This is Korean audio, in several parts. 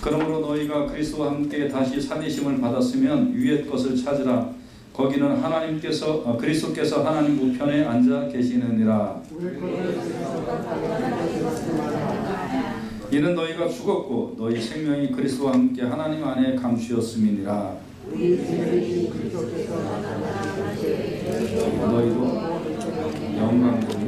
그러므로 너희가 그리스도와 함께 다시 살리심을 받았으면 위의 것을 찾으라. 거기는 그리스도께서 하나님 우편에 앉아 계시느니라. 이는 너희가 죽었고 너희 생명이 그리스도와 함께 하나님 안에 감추었음이니라. 너희도 영광으로.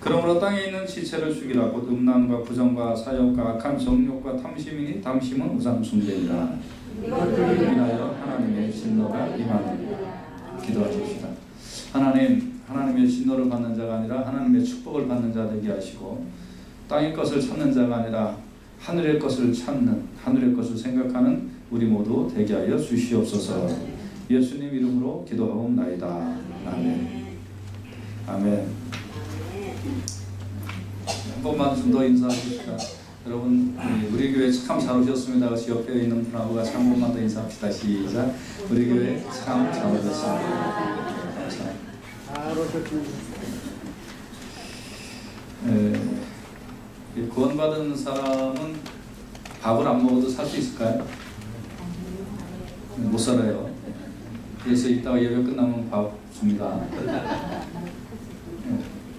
그러므로 땅에 있는 지체를 죽이라. 곧 음란과 부정과 사욕과 악한 정욕과 탐심이니 탐심은 우상 숭배니라. 인하여 하나님의 진노가 임하느니라. 기도하십시다. 하나님의 진노를 받는 자가 아니라 하나님의 축복을 받는 자 되게 하시고, 땅의 것을 찾는 자가 아니라 하늘의 것을 찾는, 하늘의 것을 생각하는 우리 모두 되게 하여 주시옵소서. 예수님 이름으로 기도하옵나이다. 아멘. 아멘. 한 번만 좀 더 인사하십시다. 여러분, 우리 교회 참 잘 오셨습니다. 같이 옆에 있는 분하고 같이 한 번만 더 인사합시다. 시작. 우리 교회 참 잘 오셨습니다. 잘 오셨습니다. 구원받은 사람은 밥을 안 먹어도 살 수 있을까요? 못 살아요. 그래서 이따가 예배 끝나면 밥 줍니다.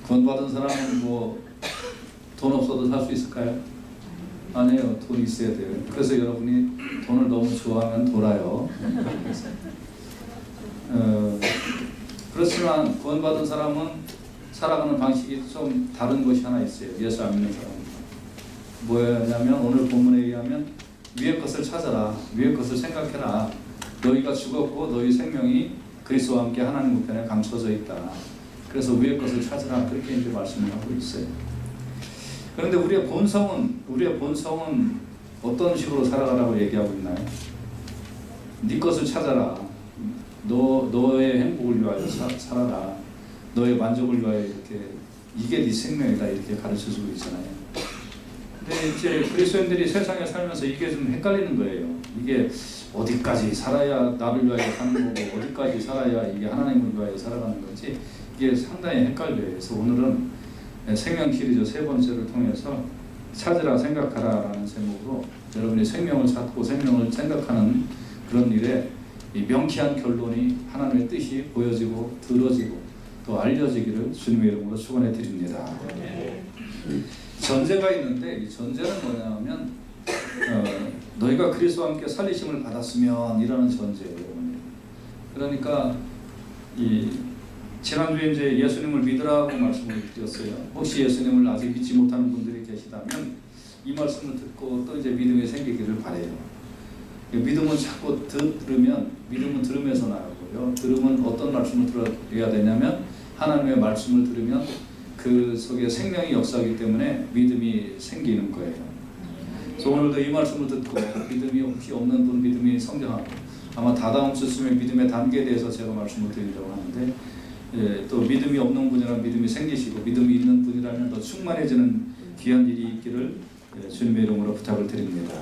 구원받은 사람은 뭐 돈 없어도 살 수 있을까요? 아니에요. 돈이 있어야 돼요. 그래서 여러분이 돈을 너무 좋아하면 돌아요. 그렇지만 구원받은 사람은 살아가는 방식이 좀 다른 것이 하나 있어요. 예수 안 믿는 사람은. 뭐였냐면 오늘 본문에 의하면 위의 것을 찾아라. 위의 것을 생각해라. 너희가 죽었고 너희 생명이 그리스도와 함께 하나님 우편에 감춰져 있다. 그래서 위의 것을 찾으라. 그렇게 이제 말씀을 하고 있어요. 그런데 우리의 본성은 어떤 식으로 살아가라고 얘기하고 있나요? 네 것을 찾아라. 너의 행복을 위하여 살아라. 너의 만족을 위하여 이게 네 생명이다. 이렇게 가르쳐주고 있잖아요. 근데 이제 그리스도인들이 세상에 살면서 이게 좀 헷갈리는 거예요. 이게 어디까지 살아야 나를 위하여 사는 거고, 어디까지 살아야 이게 하나님을 위하여 살아가는 건지 이게 상당히 헷갈려요. 그래서 오늘은 생명 시리즈 세 번째를 통해서 찾으라 생각하라 라는 제목으로 여러분이 생명을 찾고 생명을 생각하는 그런 일에 이 명쾌한 결론이 하나님의 뜻이 보여지고 들어지고 또 알려지기를 주님의 이름으로 축원해 드립니다. 전제가 있는데 이 전제는 뭐냐면 너희가 그리스도와 함께 살리심을 받았으면 이라는 전제예요. 그러니까 지난주에 이제 예수님을 믿으라고 말씀을 드렸어요. 혹시 예수님을 아직 믿지 못하는 분들이 계시다면 이 말씀을 듣고 또 이제 믿음이 생기기를 바래요. 믿음은 자꾸 믿음은 들으면서 나오고요. 들으면 어떤 말씀을 들어야 되냐면 하나님의 말씀을 들으면 그 속에 생명이 역사하기 때문에 믿음이 생기는 거예요. 그래서 오늘도 이 말씀을 듣고 믿음이 혹시 없는 분 믿음이 성장하고, 아마 다다음 주쯤에 믿음의 단계에 대해서 제가 말씀을 드리려고 하는데, 또 믿음이 없는 분이라면 믿음이 생기시고 믿음이 있는 분이라면 더 충만해지는 귀한 일이 있기를 주님의 이름으로 부탁을 드립니다.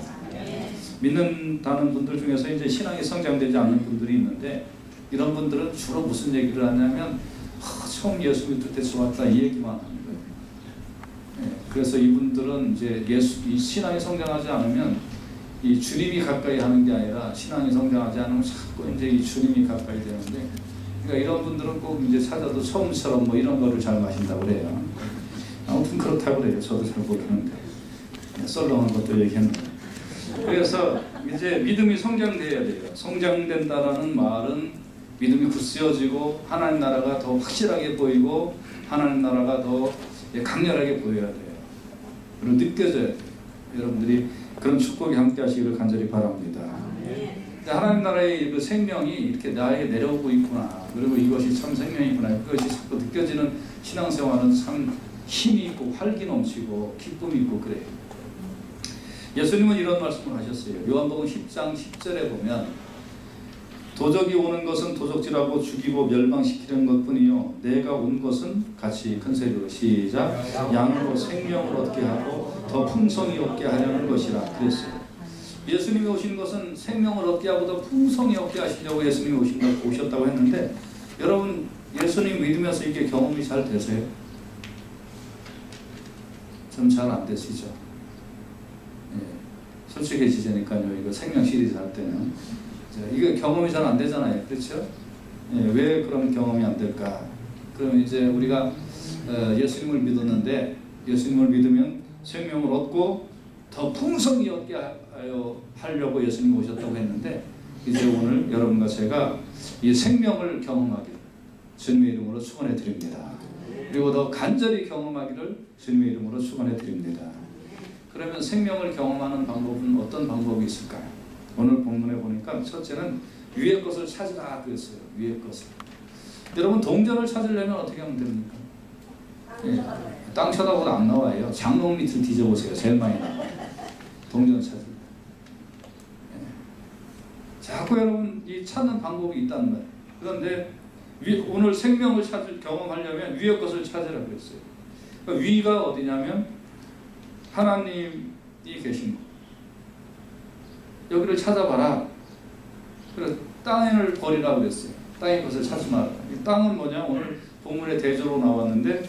믿는다는 분들 중에서 이제 신앙이 성장되지 않는 분들이 있는데, 이런 분들은 주로 무슨 얘기를 하냐면 처음 예수 믿을 때 좋았다 이 얘기만 하는 거예요. 그래서 이분들은 이제 이 신앙이 성장하지 않으면 이 주님이 가까이 하는 게 아니라 신앙이 성장하지 않으면 자꾸 이제 이 주님이 가까이 되는데, 그러니까 이런 분들은 꼭 이제 찾아도 처음처럼 뭐 이런 거를 잘 마신다고 그래요. 아무튼 그렇다고 그래요. 저도 잘 모르는데 썰렁한 것도 얘기했는데. 그래서 이제 믿음이 성장돼야 돼요. 성장된다라는 말은 믿음이 굳세어지고 하나님 나라가 더 확실하게 보이고 하나님 나라가 더 강렬하게 보여야 돼요. 그리고 느껴져야 돼요. 여러분들이 그런 축복이 함께 하시기를 간절히 바랍니다. 하나님 나라의 그 생명이 이렇게 나에게 내려오고 있구나. 그리고 이것이 참 생명이구나. 그것이 자꾸 느껴지는 신앙생활은 참 힘이 있고 활기 넘치고 기쁨이 있고 그래요. 예수님은 이런 말씀을 하셨어요. 요한복음 10장 10절에 보면 도적이 오는 것은 도적질하고 죽이고 멸망시키는 것뿐이요 내가 온 것은 같이 큰 소리로 시작 양으로 생명을 얻게 하고 더 풍성히 얻게 하려는 것이라 그랬어요. 예수님이 오신 것은 생명을 얻게 하고 더 풍성히 얻게 하시려고 예수님이 오셨다고 했는데, 여러분 예수님 믿으면서 이게 경험이 잘 되세요? 좀 잘 안 되시죠? 솔직해지자니까요. 이거 생명 시리즈 할 때는 이게 경험이 잘 안 되잖아요. 그렇죠? 예, 왜 그런 경험이 안 될까? 그럼 이제 우리가 예수님을 믿었는데 예수님을 믿으면 생명을 얻고 더 풍성히 얻게 하려고 예수님 오셨다고 했는데 이제 오늘 여러분과 제가 이 생명을 경험하기를 주님의 이름으로 축원해 드립니다. 그리고 더 간절히 경험하기를 주님의 이름으로 축원해 드립니다. 그러면 생명을 경험하는 방법은 어떤 방법이 있을까요? 오늘 본문에 보니까 첫째는 위의 것을 찾으라 그랬어요. 위의 것을. 여러분 동전을 찾으려면 어떻게 하면 됩니까? 예, 땅 쳐다보도 안 나와요. 장롱 밑을 뒤져보세요. 제일 많이 나와요. 동전 찾으려. 예. 자꾸 여러분 이 찾는 방법이 있다는 거예요. 그런데 오늘 생명을 경험하려면 위의 것을 찾으라 그랬어요. 그러니까 위가 어디냐면 하나님이 계신 곳. 여기를 찾아봐라. 그래서 땅을 버리라고 그랬어요. 땅의 것을 찾지 마라. 이 땅은 뭐냐? 오늘 본문의 대조로 나왔는데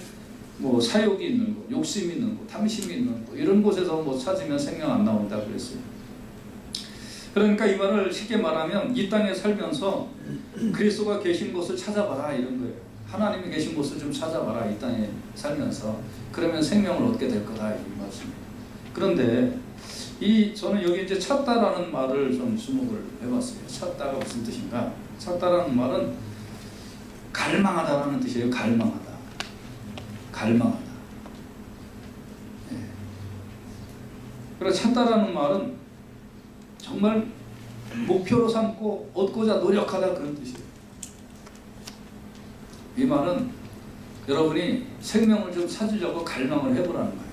뭐 사욕이 있는 곳, 욕심이 있는 곳, 탐심이 있는 곳 이런 곳에서 뭐 찾으면 생명 안 나온다 그랬어요. 그러니까 이 말을 쉽게 말하면 이 땅에 살면서 그리스도가 계신 곳을 찾아봐라 이런 거예요. 하나님이 계신 곳을 좀 찾아봐라 이 땅에 살면서. 그러면 생명을 얻게 될 거다 이 말씀이에요. 그런데 저는 여기 이제 찾다라는 말을 좀 주목을 해봤어요. 찾다가 무슨 뜻인가? 찾다라는 말은 갈망하다라는 뜻이에요. 갈망하다. 갈망하다. 예. 그래서 찾다라는 말은 정말 목표로 삼고 얻고자 노력하다 그런 뜻이에요. 이 말은 여러분이 생명을 좀 찾으려고 갈망을 해보라는 거예요.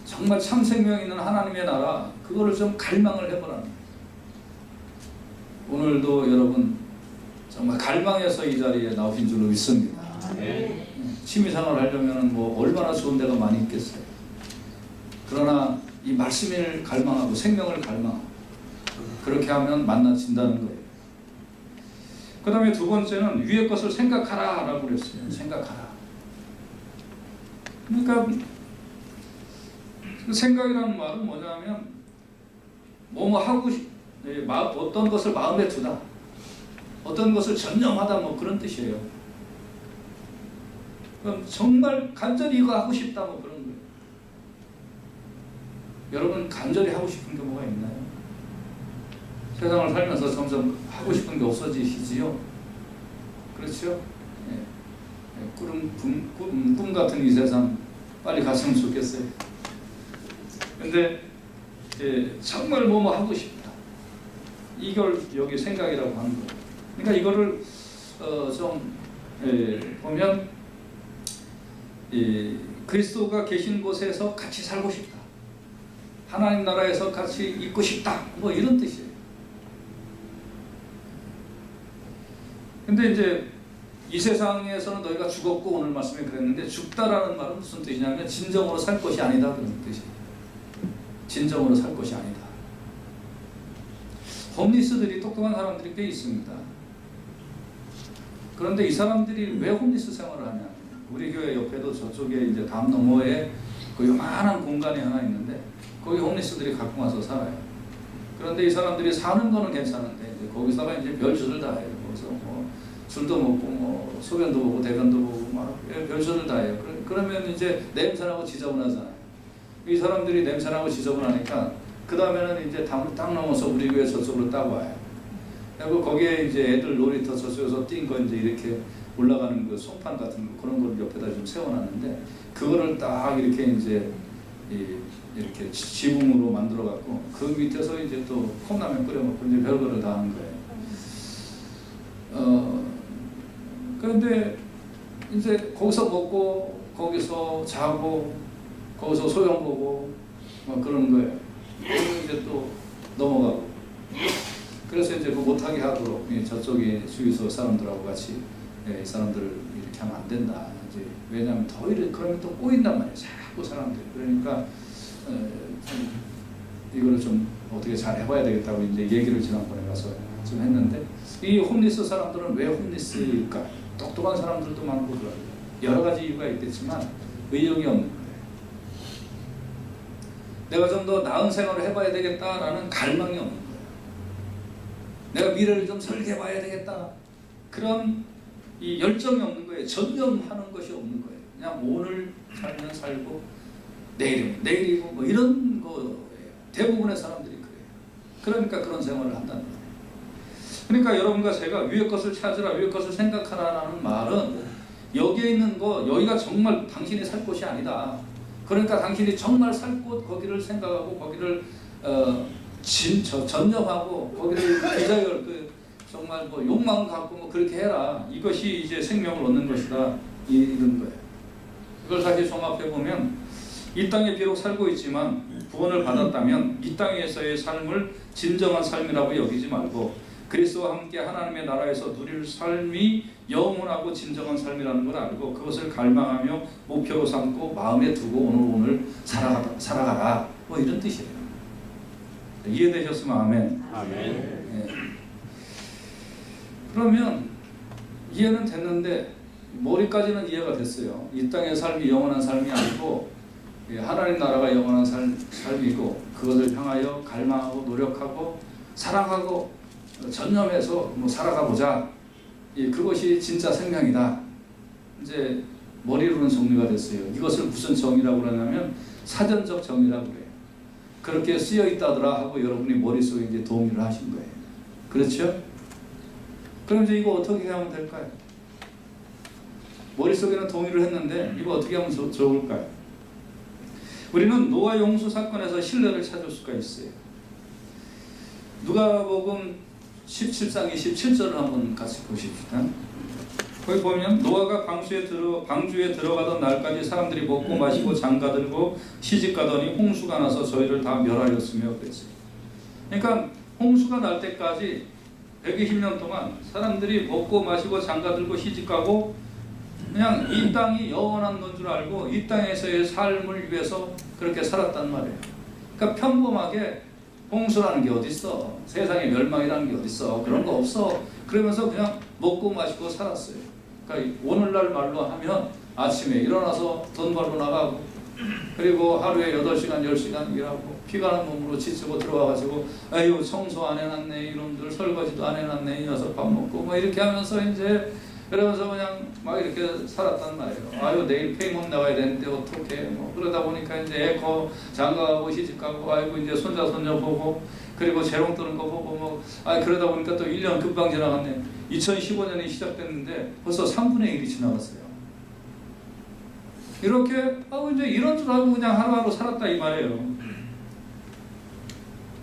정말 참 생명 있는 하나님의 나라 그거를 좀 갈망을 해보라는 거예요. 오늘도 여러분 정말 갈망해서 이 자리에 나오신 줄로 믿습니다. 취미생활을 하려면 뭐 얼마나 좋은 데가 많이 있겠어요. 그러나 이 말씀을 갈망하고 생명을 갈망하고 그렇게 하면 만나진다는 거예요. 그 다음에 두 번째는 위의 것을 생각하라 라고 그랬어요. 생각하라. 그러니까 생각이라는 말은 뭐냐면 뭐뭐 하고 어떤 것을 마음에 두다, 어떤 것을 전념하다 뭐 그런 뜻이에요. 그럼 정말 간절히 이거 하고 싶다 뭐 그런 거예요. 여러분 간절히 하고 싶은 게 뭐가 있나요? 세상을 살면서 점점 하고 싶은 게 없어지시지요? 그렇죠? 꿈 같은 이 세상 빨리 갔으면 좋겠어요. 근데 정말 뭐뭐 하고 싶다. 이걸 여기 생각이라고 하는 거예요. 그러니까 이거를 좀 보면 그리스도가 계신 곳에서 같이 살고 싶다. 하나님 나라에서 같이 있고 싶다. 뭐 이런 뜻이에요. 근데 이제 이 세상에서는 너희가 죽었고 오늘 말씀에 그랬는데 죽다라는 말은 무슨 뜻이냐면 진정으로 살 것이 아니다 그런 뜻이에요. 진정으로 살 것이 아니다. 홈리스들이 똑똑한 사람들이 꽤 있습니다. 그런데 이 사람들이 왜 홈리스 생활을 하냐? 우리 교회 옆에도 저쪽에 이제 담 너머에 그 요만한 공간이 하나 있는데 거기 홈리스들이 갖고 와서 살아요. 그런데 이 사람들이 사는 거는 괜찮은데 이제 거기서가 이제 별짓을 다 해요. 그래서 뭐 술도 먹고 뭐 소변도 보고 대변도 보고 막 별짓을 다 해요. 그러면 이제 냄새나고 지저분하잖아요. 이 사람들이 냄새나고 지저분하니까 그 다음에는 이제 땅 넘어서 우리 교회 저쪽으로 따고 와요. 그리고 거기에 이제 애들 놀이터 저쪽에서 뛴 거 이제 이렇게 올라가는 그 송판 같은 거 그런 걸 옆에다 좀 세워놨는데 그거를 딱 이렇게 이제 이렇게 지붕으로 만들어 갖고 그 밑에서 이제 또 컵라면 끓여 먹고 이제 별거를 다 하는 거예요. 그런데 이제 거기서 먹고 거기서 자고 거기서 소영 보고 막 그러는 거예요. 그리고 이제 또 넘어가고. 그래서 이제 그 못하게 하도록 저쪽에 주유소 사람들하고 같이 이 사람들을 이렇게 하면 안 된다. 이제 왜냐하면 더 이래 그러면 또 꼬인단 말이에요. 자꾸 사람들. 그러니까 이거를 좀 어떻게 잘 해봐야 되겠다고 이제 얘기를 지난번에 가서 좀 했는데 이 홈리스 사람들은 왜 홈리스일까? 똑똑한 사람들도 많고 여러 가지 이유가 있겠지만 의욕이 없는 거예요. 내가 좀 더 나은 생활을 해봐야 되겠다라는 갈망이 없는 거예요. 내가 미래를 좀 설계해봐야 되겠다. 그런 이 열정이 없는 거예요. 전념하는 것이 없는 거예요. 그냥 오늘 살면 살고 내일이면 내일이고 뭐 이런 거예요. 대부분의 사람들이 그래요. 그러니까 그런 생활을 한다는 거예요. 그러니까 여러분과 제가 위의 것을 찾으라, 위의 것을 생각하라는 말은 여기에 있는 거, 여기가 정말 당신이 살 곳이 아니다. 그러니까 당신이 정말 살 곳, 거기를 생각하고 거기를 전념하고 거기를 디자이어, 정말 뭐 욕망 갖고 뭐 그렇게 해라. 이것이 이제 생명을 얻는 것이다. 이런 거예요. 이걸 다시 종합해 보면 이 땅에 비록 살고 있지만 구원을 받았다면 이 땅에서의 삶을 진정한 삶이라고 여기지 말고 그리스도와 함께 하나님의 나라에서 누릴 삶이 영원하고 진정한 삶이라는 걸 알고 그것을 갈망하며 목표로 삼고 마음에 두고 오늘 살아가라. 뭐 이런 뜻이에요. 이해되셨으면 아멘. 아멘. 네. 그러면 이해는 됐는데 머리까지는 이해가 됐어요. 이 땅의 삶이 영원한 삶이 아니고 하나님 나라가 영원한 삶이고 그것을 향하여 갈망하고 노력하고 사랑하고 전념해서 뭐 살아가 보자. 그것이 진짜 생명이다. 이제 머리로는 정리가 됐어요. 이것을 무슨 정의라고 그러냐면 사전적 정의라고 그래요. 그렇게 쓰여 있다더라 하고 여러분이 머릿속에 이제 동의를 하신 거예요. 그렇죠? 그럼 이제 이거 어떻게 하면 될까요? 머릿속에는 동의를 했는데 이거 어떻게 하면 좋을까요? 우리는 노아 용수 사건에서 신뢰를 찾을 수가 있어요. 누가복음 17장 27절을 한번 같이 보십시다. 거기 보면 노아가 방주에 들어가던 날까지 사람들이 먹고 마시고 장가들고 시집가더니 홍수가 나서 저희를 다 멸하였으며 그랬어요. 그러니까 홍수가 날 때까지 120년 동안 사람들이 먹고 마시고 장가들고 시집가고 그냥 이 땅이 영원한 건 줄 알고 이 땅에서의 삶을 위해서 그렇게 살았단 말이에요. 그러니까 평범하게 홍수라는 게 어딨어? 세상에 멸망이라는 게 어딨어? 그런 거 없어. 그러면서 그냥 먹고 마시고 살았어요. 그러니까 오늘날 말로 하면 아침에 일어나서 돈 벌러 나가고 그리고 하루에 8시간 10시간 일하고 피가 나는 몸으로 지치고 들어와가지고 아유 청소 안 해놨네 이놈들 설거지도 안 해놨네 이 녀석 밥 먹고 뭐 이렇게 하면서 이제 그러면서 그냥 막 이렇게 살았단 말이에요. 아유 내일 페이몬 나가야 되는데 어떡해 뭐 그러다 보니까 이제 에코 장가가고 시집가고 아이고 이제 손자 손녀 보고 그리고 재롱 뜨는 거 보고 뭐 그러다 보니까 또 1년 금방 지나갔네. 2015년이 시작됐는데 벌써 3분의 1이 지나갔어요. 이렇게 이제 이런 줄 알고 그냥 하루하루 살았다 이 말이에요.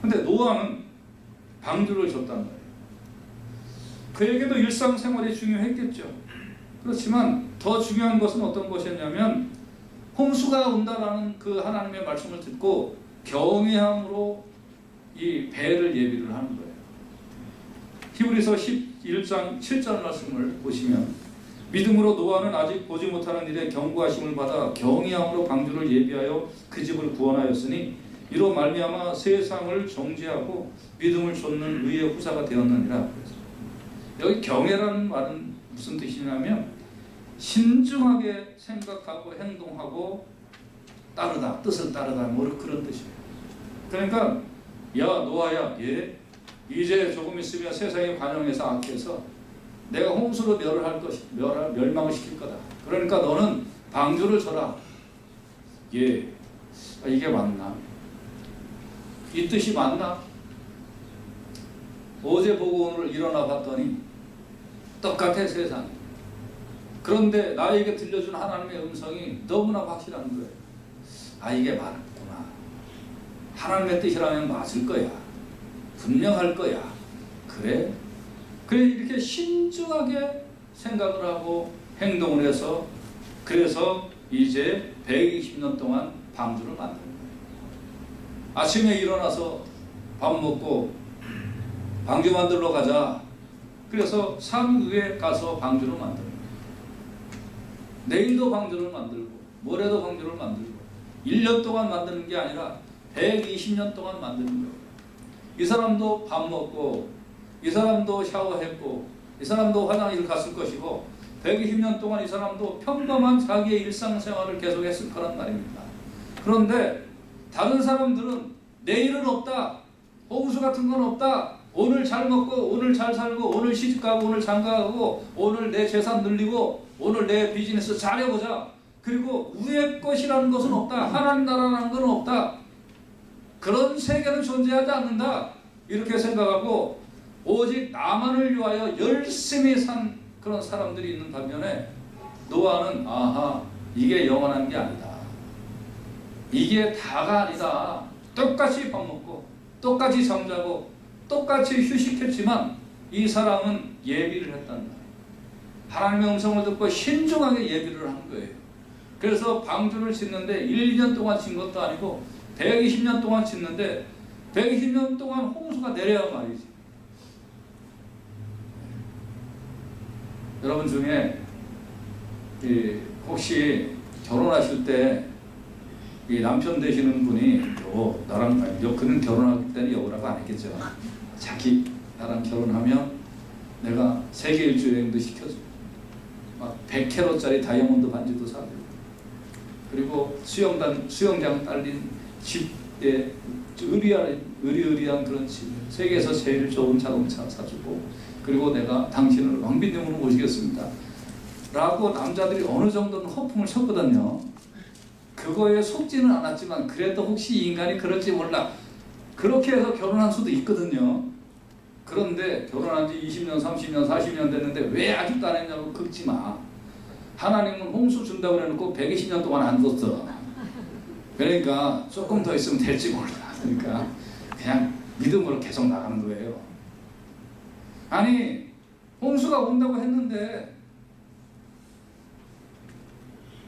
근데 노아는 방주를 줬단 말이에요. 그에게도 일상생활이 중요했겠죠. 그렇지만 더 중요한 것은 어떤 것이었냐면 홍수가 온다라는 그 하나님의 말씀을 듣고 경외함으로 이 배를 예비를 하는 거예요. 히브리서 11장 7절 말씀을 보시면 믿음으로 노아는 아직 보지 못하는 일에 경고하심을 받아 경외함으로 방주를 예비하여 그 집을 구원하였으니 이로 말미암아 세상을 정죄하고 믿음을 좇는 의의 후사가 되었느니라. 여기 경외라는 말은 무슨 뜻이냐면 신중하게 생각하고 행동하고 따르다, 뜻을 따르다 뭐 그런 뜻이에요. 그러니까 야 노아야 이제 조금 있으면 세상이 관영해서 악해서 내가 홍수로 멸망을 시킬 거다. 그러니까 너는 방주를 쳐라. 이게 맞나? 이 뜻이 맞나? 어제 보고 오늘 일어나 봤더니 똑같아 세상이. 그런데 나에게 들려준 하나님의 음성이 너무나 확실한 거예요. 이게 맞구나. 하나님의 뜻이라면 맞을 거야. 분명할 거야. 그래 이렇게 신중하게 생각을 하고 행동을 해서 그래서 이제 120년 동안 방주를 만든 거예요. 아침에 일어나서 밥 먹고 방주 만들러 가자. 그래서 산 위에 가서 방주를 만들고 내일도 방주를 만들고 모레도 방주를 만들고 1년 동안 만드는 게 아니라 120년 동안 만드는 거예요. 이 사람도 밥 먹고 이 사람도 샤워했고 이 사람도 화장실 갔을 것이고 120년 동안 이 사람도 평범한 자기의 일상생활을 계속했을 거란 말입니다. 그런데 다른 사람들은 내일은 없다, 홍수 같은 건 없다, 오늘 잘 먹고 오늘 잘 살고 오늘 시집가고 오늘 장가가고 오늘 내 재산 늘리고 오늘 내 비즈니스 잘해보자, 그리고 위의 것이라는 것은 없다, 하나님 나라라는 건 없다, 그런 세계는 존재하지 않는다, 이렇게 생각하고 오직 나만을 위하여 열심히 산 그런 사람들이 있는 반면에 노아는 아하, 이게 영원한 게 아니다, 이게 다가 아니다, 똑같이 밥 먹고 똑같이 잠자고 똑같이 휴식했지만 이 사람은 예비를 했단 말이에요. 하나님의 음성을 듣고 신중하게 예비를 한 거예요. 그래서 방주를 짓는데 1년 동안 짓는 것도 아니고 120년 동안 짓는데 120년 동안 홍수가 내려야 말이지. 여러분 중에 혹시 결혼하실 때 이 남편 되시는 분이 나랑 그는 결혼할 때는 여우라고 안 했겠죠. 자기 나랑 결혼하면 내가 세계 일주 여행도 시켜줘. 막 100캐럿짜리 다이아몬드 반지도 사고, 그리고 수영장 딸린 집에 의리의리한 그런 집, 세계에서 제일 좋은 자동차 사주고, 그리고 내가 당신을 왕비님으로 모시겠습니다 라고 남자들이 어느 정도는 허풍을 쳤거든요. 그거에 속지는 않았지만 그래도 혹시 인간이 그럴지 몰라, 그렇게 해서 결혼한 수도 있거든요. 그런데 결혼한 지 20년, 30년, 40년 됐는데 왜 아직도 안 했냐고 긁지 마. 하나님은 홍수 준다고 해놓고 120년 동안 안 뒀어. 그러니까 조금 더 있으면 될지 몰라. 그러니까 그냥 믿음으로 계속 나가는 거예요. 아니, 홍수가 온다고 했는데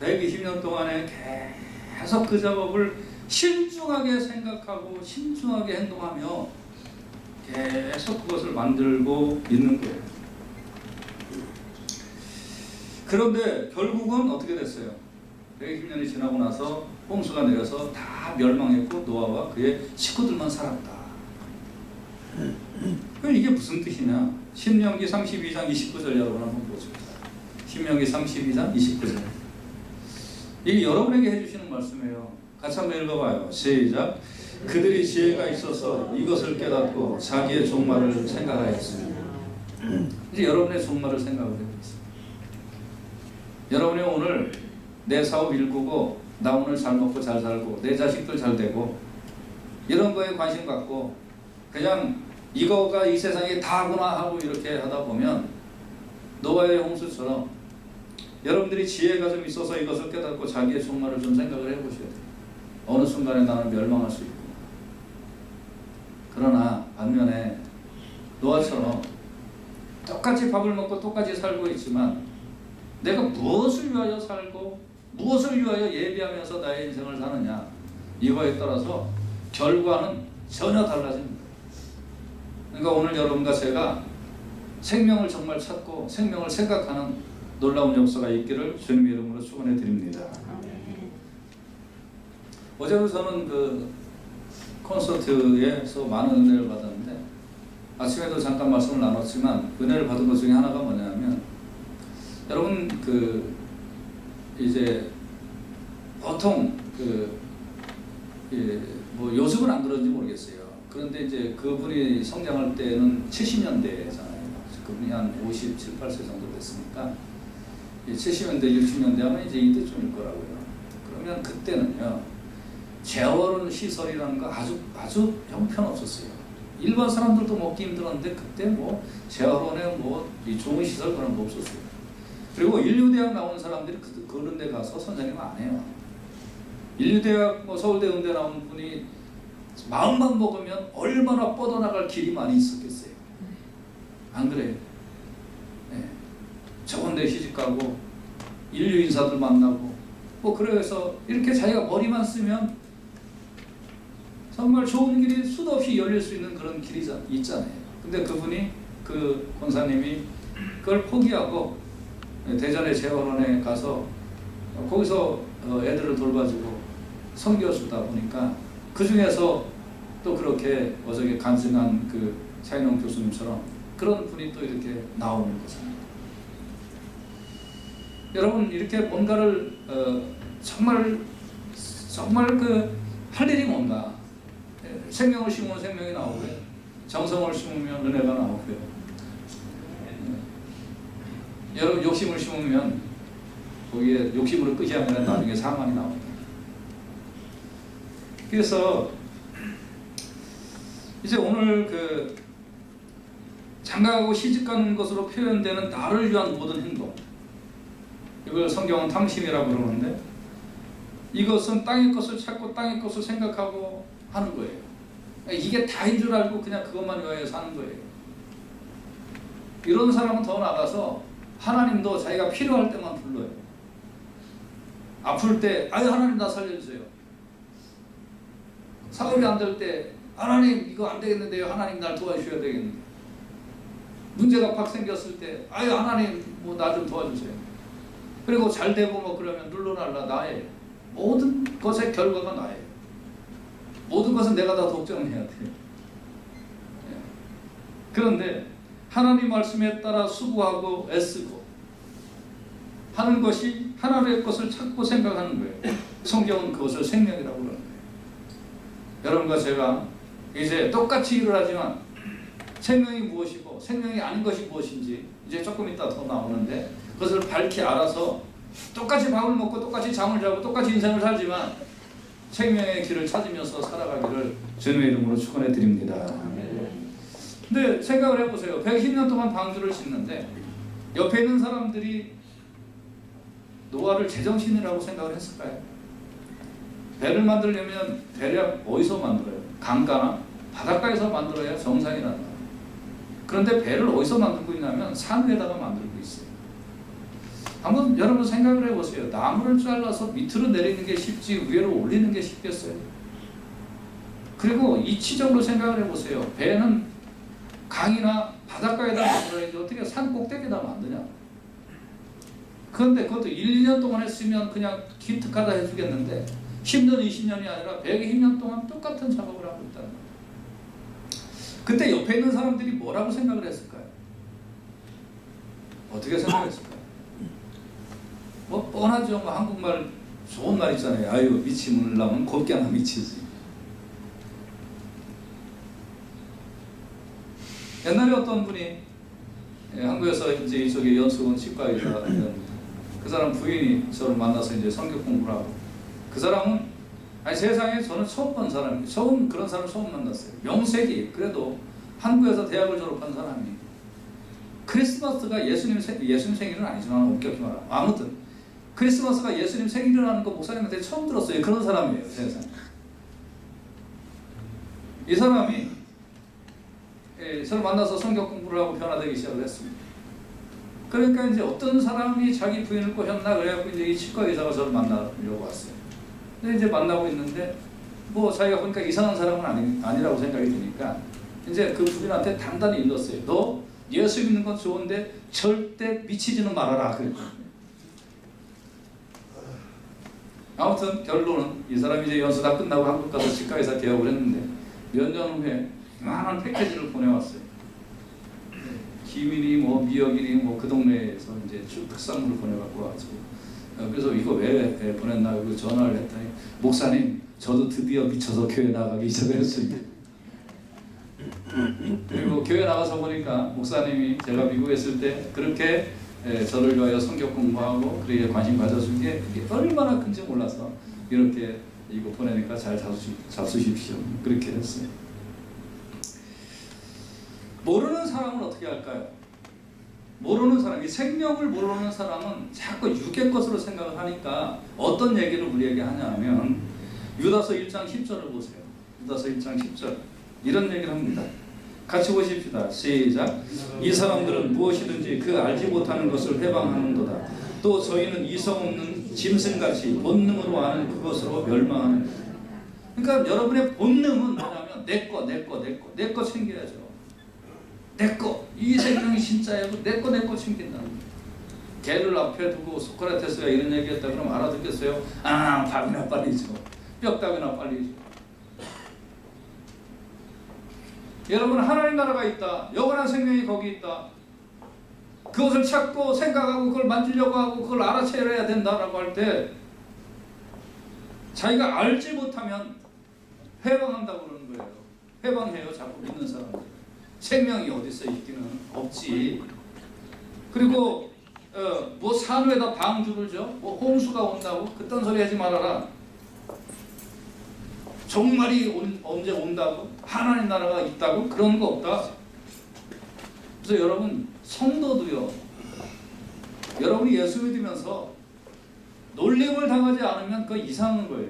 120년 동안에 계속 그 작업을 신중하게 생각하고 신중하게 행동하며 계속 그것을 만들고 있는 거예요. 그런데 결국은 어떻게 됐어요? 120년이 지나고 나서 홍수가 내려서 다 멸망했고 노아와 그의 식구들만 살았다. 그럼 이게 무슨 뜻이냐? 신명기 32장 29절 여러분 한번 보십시다. 신명기 32장 29절. 이게 여러분에게 해주시는 말씀이에요. 같이 한번 읽어봐요. 시작. 그들이 지혜가 있어서 이것을 깨닫고 자기의 종말을 생각하였습니다. 이제 여러분의 종말을 생각을 해보겠습니다. 여러분이 오늘 내 사업 일구고 나 오늘 잘 먹고 잘 살고 내 자식들 잘 되고 이런 거에 관심 갖고 그냥 이거가 이 세상에 다구나 하고 이렇게 하다 보면 노아의 홍수처럼 여러분들이 지혜가 좀 있어서 이것을 깨닫고 자기의 종말을 좀 생각을 해보셔야 돼요. 어느 순간에 나는 멸망할 수 있구나. 그러나 반면에 노아처럼 똑같이 밥을 먹고 똑같이 살고 있지만 내가 무엇을 위하여 살고 무엇을 위하여 예비하면서 나의 인생을 사느냐, 이거에 따라서 결과는 전혀 달라집니다. 그러니까 오늘 여러분과 제가 생명을 정말 찾고 생명을 생각하는 놀라운 역사가 있기를 주님의 이름으로 축원해 드립니다. 어제도 저는 그 콘서트에서 많은 은혜를 받았는데 아침에도 잠깐 말씀을 나눴지만 은혜를 받은 것 중에 하나가 뭐냐면, 여러분 그 이제 보통 뭐 요즘은 안 그런지 모르겠어요. 그런데 이제 그분이 성장할 때는 70년대잖아요. 그분이 한 57, 8세 정도 됐으니까 70년대, 60년대 하면 이제 이때쯤일 거라고요. 그러면 그때는요, 재활원 시설이라는 거 아주 형편없었어요. 일반 사람들도 먹기 힘들었는데 그때 뭐 재활원에 뭐 좋은 시설 그런 거 없었어요. 그리고 인류대학 나온 사람들이 그런 데 가서 선생님 안 해요. 인류대학 뭐 서울대 의대 나온 분이 마음만 먹으면 얼마나 뻗어나갈 길이 많이 있었겠어요. 안 그래요? 네. 좋은 데 시집가고 인류 인사들 만나고 뭐 그래서 이렇게 자기가 머리만 쓰면 정말 좋은 길이 수도 없이 열릴 수 있는 그런 길이 있잖아요. 근데 그분이, 그 권사님이 그걸 포기하고 대전의 재활원에 가서 거기서 애들을 돌봐주고 섬겨주다 보니까 그 중에서 또 그렇게 어저께 간증한 그 차인홍 교수님처럼 그런 분이 또 이렇게 나오는 거잖아요. 여러분 이렇게 뭔가를 정말 그 할 일이 뭔가? 생명을 심으면 생명이 나오고요. 정성을 심으면 은혜가 나오고요. 여러분 욕심을 심으면 거기에 욕심으로 끝이 아니라 나중에 사망이 나옵니다. 그래서 이제 오늘 그 장가가고 시집가는 것으로 표현되는 나를 위한 모든 행동, 이걸 성경은 탐심이라고 그러는데, 이것은 땅의 것을 찾고 땅의 것을 생각하고 하는 거예요. 이게 다인 줄 알고 그냥 그것만 위하여 사는 거예요. 이런 사람은 더 나가서 하나님도 자기가 필요할 때만 불러요. 아플 때 아유 하나님 나 살려주세요. 사업이 안 될 때 하나님 이거 안 되겠는데요. 하나님 날 도와주셔야 되겠는데. 문제가 팍 생겼을 때 아유 하나님 뭐 나 좀 도와주세요. 그리고 잘 되고 뭐 그러면 눌러날라 나예요. 모든 것의 결과가 나예요. 모든 것은 내가 다 독점해야 돼요. 그런데 하나님 말씀에 따라 수고하고 애쓰고 하는 것이 하나님의 것을 찾고 생각하는 거예요. 성경은 그것을 생명이라고 그러는 거예요. 여러분과 제가 이제 똑같이 일을 하지만 생명이 무엇이고 생명이 아닌 것이 무엇인지 이제 조금 이따 더 나오는데, 그것을 밝히 알아서 똑같이 밥을 먹고 똑같이 잠을 자고 똑같이 인생을 살지만 생명의 길을 찾으면서 살아가기를 주님의 이름으로 축원해 드립니다. 근데 생각을 해보세요. 110년 동안 방주를 짓는데 옆에 있는 사람들이 노아를 제정신이라고 생각을 했을까요? 배를 만들려면 대략 어디서 만들어요? 강가나 바닷가에서 만들어야 정상이란다. 그런데 배를 어디서 만들고 있냐면 산 위에다가 만들고 있어요. 한번 여러분 생각을 해보세요. 나무를 잘라서 밑으로 내리는 게 쉽지 위로 올리는 게 쉽겠어요? 그리고 이치적으로 생각을 해보세요. 배는 강이나 바닷가에다 만들어야지 어떻게 산 꼭대기에다 만드냐? 그런데 그것도 1, 2년 동안 했으면 그냥 기특하다 해주겠는데 10년, 20년이 아니라 120년 동안 똑같은 작업을 하고 있다는 거예요. 그때 옆에 있는 사람들이 뭐라고 생각을 했을까요? 어떻게 생각했을까요? 뭐 뻔하죠. 뭐 한국말 좋은 말 있잖아요. 아유 미치면 나면 곱게 하나 미치지. 옛날에 어떤 분이 한국에서 이제 이쪽에 연수원 치과 의사였는데 그 사람 부인이 저를 만나서 이제 성경 공부를 하고, 그 사람은 아니 세상에 저는 처음 본 사람, 그런 사람 처음 만났어요. 명색이 그래도 한국에서 대학을 졸업한 사람이 크리스마스가 예수님 생일은 아니지만 엄격히 말하면 아무튼 크리스마스가 예수님 생일이라는 거 목사님한테 처음 들었어요. 그런 사람이에요. 세상에. 이 사람이 저를 만나서 성경 공부를 하고 변화되기 시작을 했습니다. 그러니까 이제 어떤 사람이 자기 부인을 꼬셨나 그래갖고 이제 이 치과 의사가 저를 만나려고 왔어요. 근데 이제 만나고 있는데 뭐 자기가 보니까 이상한 사람은 아니라고 생각이 드니까 이제 그 부인한테 단단히 일렀어요. 너 예수 믿는 건 좋은데 절대 미치지는 말아라. 그랬거든요. 아무튼 결론은 이 사람이 이제 연수 다 끝나고 한국 가서 치과 의사 개업을 했는데 몇 년 후에 많은 패키지를 보내왔어요. 기민이 뭐 미역이니 뭐 그 동네에서 이제 쭉 특산물을 보내갖고 와가지고 그래서 이거 왜 보냈나 그 전화를 했더니 목사님 저도 드디어 미쳐서 교회 나가기 시작했습니다. 그리고 교회 나가서 보니까 목사님이 제가 미국에 있을 때 그렇게 저를 위하여 성경 공부하고 그렇게 관심 가져준 게 그게 얼마나 큰지 몰라서 이렇게 이거 보내니까 잘 잡수십시오. 그렇게 했어요. 모르는 사람은 어떻게 할까요? 모르는 사람, 이 생명을 모르는 사람은 자꾸 육의 것으로 생각을 하니까 어떤 얘기를 우리에게 하냐면 유다서 1장 10절을 보세요. 유다서 1장 10절 이런 얘기를 합니다. 같이 보십시다. 시작. 이 사람들은 무엇이든지 그 알지 못하는 것을 회방하는도다. 또 저희는 이성 없는 짐승같이 본능으로 아는 그것으로 멸망하는. 그러니까 여러분의 본능은 뭐냐면 내 거 챙겨야죠. 내 거, 이 생명이 진짜예요. 내 거 챙긴다는 거예요. 개를 앞에 두고 소크라테스가 이런 얘기했다 그러면 알아듣겠어요? 아, 밥이나 빨리 줘. 뼈다귀나 빨리 줘. 여러분 하나님 나라가 있다. 영원한 생명이 거기 있다. 그것을 찾고 생각하고 그걸 만지려고 하고 그걸 알아채려야 된다라고 할 때 자기가 알지 못하면 해방한다고 그러는 거예요. 해방해요. 자꾸 믿는 사람들. 생명이 어디서 있기는 없지. 그리고 뭐 산후에다 방주를 줘? 뭐 홍수가 온다고? 그딴 소리 하지 말아라. 종말이 언제 온다고? 하나님 나라가 있다고? 그런 거 없다. 그래서 여러분 성도도요. 여러분이 예수 믿으면서 놀림을 당하지 않으면 그거 이상한 거예요.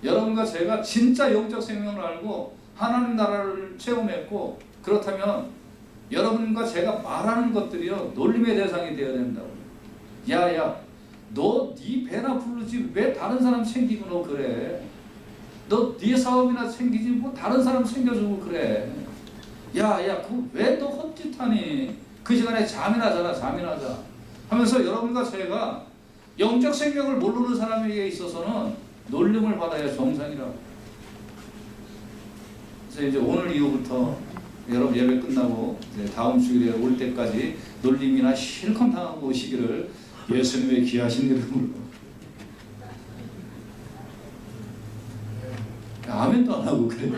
여러분과 제가 진짜 영적 생명을 알고 하나님 나라를 체험했고 그렇다면 여러분과 제가 말하는 것들이요 놀림의 대상이 되어야 된다고. 야야 너 네 배나 부르지 왜 다른 사람 챙기고 너 그래. 너 네 사업이나 챙기지 뭐 다른 사람 챙겨주고 그래. 야야 그거 왜 너 헛짓하니. 그 시간에 잠이나 자라 잠이나 자 하면서 여러분과 제가 영적 생명을 모르는 사람에게 있어서는 놀림을 받아야 정상이라고. 그래서 이제 오늘 이후부터 여러분 예배 끝나고 이제 다음 주일에 올 때까지 놀림이나 실컷 당하고 오시기를 예수님의 귀하신 이름으로. 아멘도 안 하고 그래.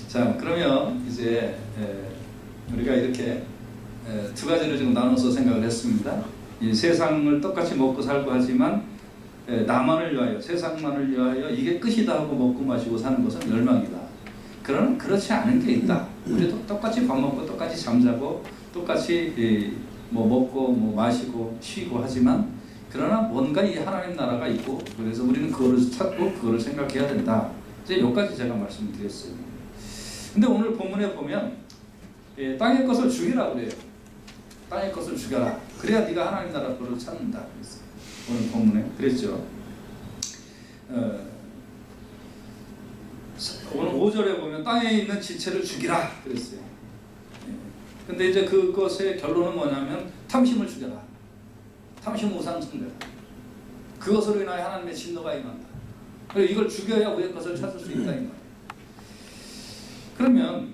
자 그러면 이제 우리가 이렇게 두 가지를 지금 나눠서 생각을 했습니다. 이 세상을 똑같이 먹고 살고 하지만 나만을 위하여 세상만을 위하여 이게 끝이다 하고 먹고 마시고 사는 것은 멸망이다. 그러나 그렇지 않은 게 있다. 우리도 똑같이 밥 먹고 똑같이 잠자고 똑같이 뭐 먹고 뭐 마시고 쉬고 하지만 그러나 뭔가 이 하나님 나라가 있고 그래서 우리는 그거를 찾고 그거를 생각해야 된다. 이제 여기까지 제가 말씀을 드렸어요. 근데 오늘 본문에 보면 땅의 것을 죽이라 그래요. 땅의 것을 죽여라. 그래야 네가 하나님 나라 그를 찾는다. 그랬어요. 오늘 본문에 그랬죠. 오늘 5절에 보면 땅에 있는 지체를 죽이라 그랬어요. 근데 이제 그것의 결론은 뭐냐면 탐심을 죽여라. 탐심 우상숭배다. 그것으로 인하여 하나님의 진노가 임한다. 그리고 이걸 죽여야 우리의 것을 찾을 수 있다 이 말이에요. 그러면